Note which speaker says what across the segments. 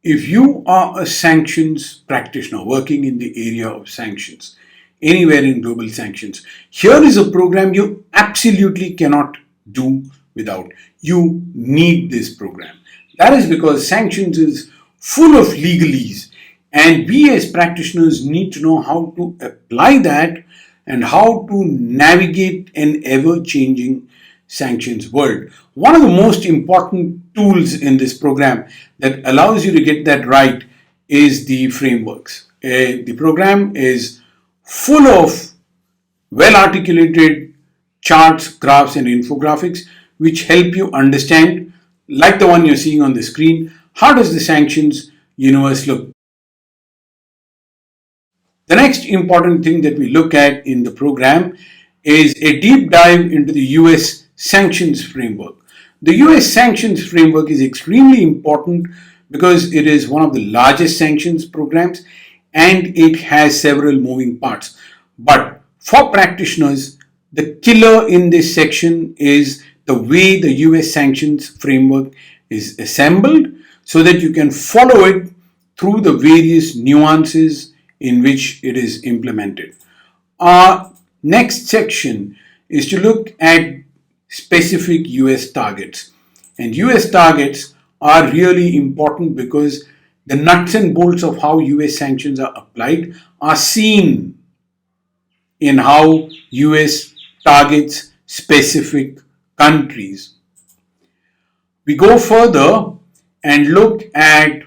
Speaker 1: If you are a sanctions practitioner working in the area of sanctions, anywhere in global sanctions, here is a program you absolutely cannot do without. You need this program. That is because sanctions is full of legalese, and we as practitioners need to know how to apply that and how to navigate an ever changing sanctions world. One of the most important tools in this program that allows you to get that right is the frameworks. The program is full of well articulated charts, graphs, and infographics which help you understand, like the one you're seeing on the screen, how does the sanctions universe look. The next important thing that we look at in the program is a deep dive into the US Sanctions Framework. The US Sanctions Framework is extremely important because it is one of the largest sanctions programs and it has several moving parts. But for practitioners, the killer in this section is the way the US Sanctions Framework is assembled so that you can follow it through the various nuances in which it is implemented. Our next section is to look at specific US targets. And US targets are really important because the nuts and bolts of how US sanctions are applied are seen in how US targets specific countries. We go further and look at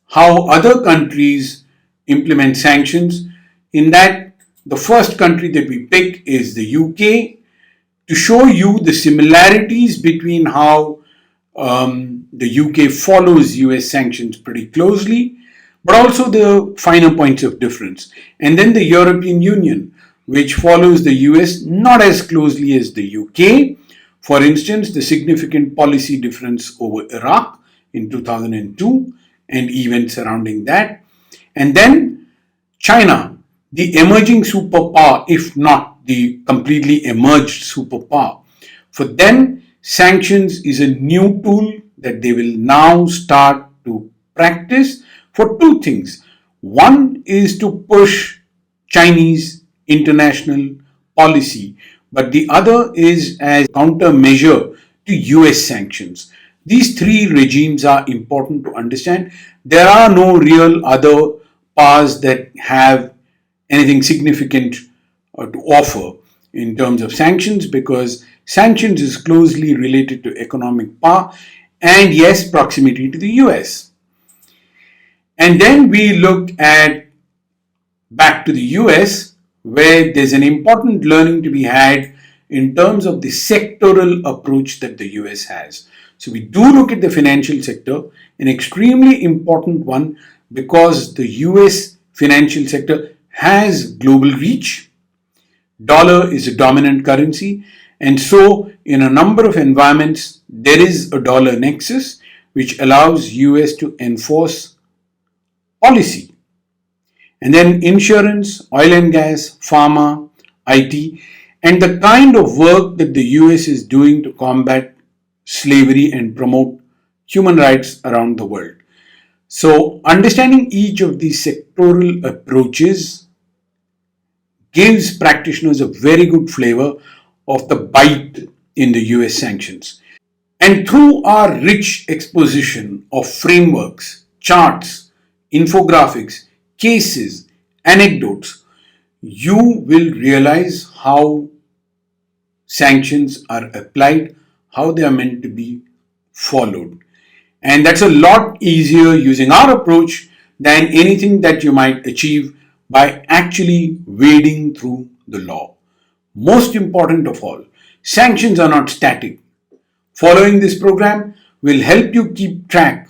Speaker 1: how other countries implement sanctions. In that, the first country that we pick is the UK to show you the similarities between how the UK follows US sanctions pretty closely, but also the finer points of difference. And then the European Union, which follows the US not as closely as the UK. For instance, the significant policy difference over Iraq in 2002 and events surrounding that. And then China, the emerging superpower, if not the completely emerged superpower. For them, sanctions is a new tool that they will now start to practice for two things. One is to push Chinese international policy, but the other is as countermeasure to US sanctions. These three regimes are important to understand. There are no real other powers that have anything significant to offer in terms of sanctions because sanctions is closely related to economic power and yes, proximity to the US. And then we look at back to the US where there's an important learning to be had in terms of the sectoral approach that the US has. So we do look at the financial sector, an extremely important one because the US financial sector has global reach. Dollar is a dominant currency, and so in a number of environments there is a dollar nexus which allows US to enforce policy. And then insurance, oil and gas, pharma, IT, and the kind of work that the US is doing to combat slavery and promote human rights around the world. So understanding each of these sectoral approaches gives practitioners a very good flavor of the bite in the US sanctions. And through our rich exposition of frameworks, charts, infographics, cases, anecdotes, you will realize how sanctions are applied, how they are meant to be followed. And that's a lot easier using our approach than anything that you might achieve by actually wading through the law. Most important of all, sanctions are not static. Following this program will help you keep track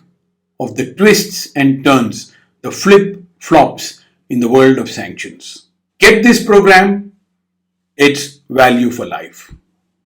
Speaker 1: of the twists and turns, the flip-flops in the world of sanctions. Get this program, it's value for life.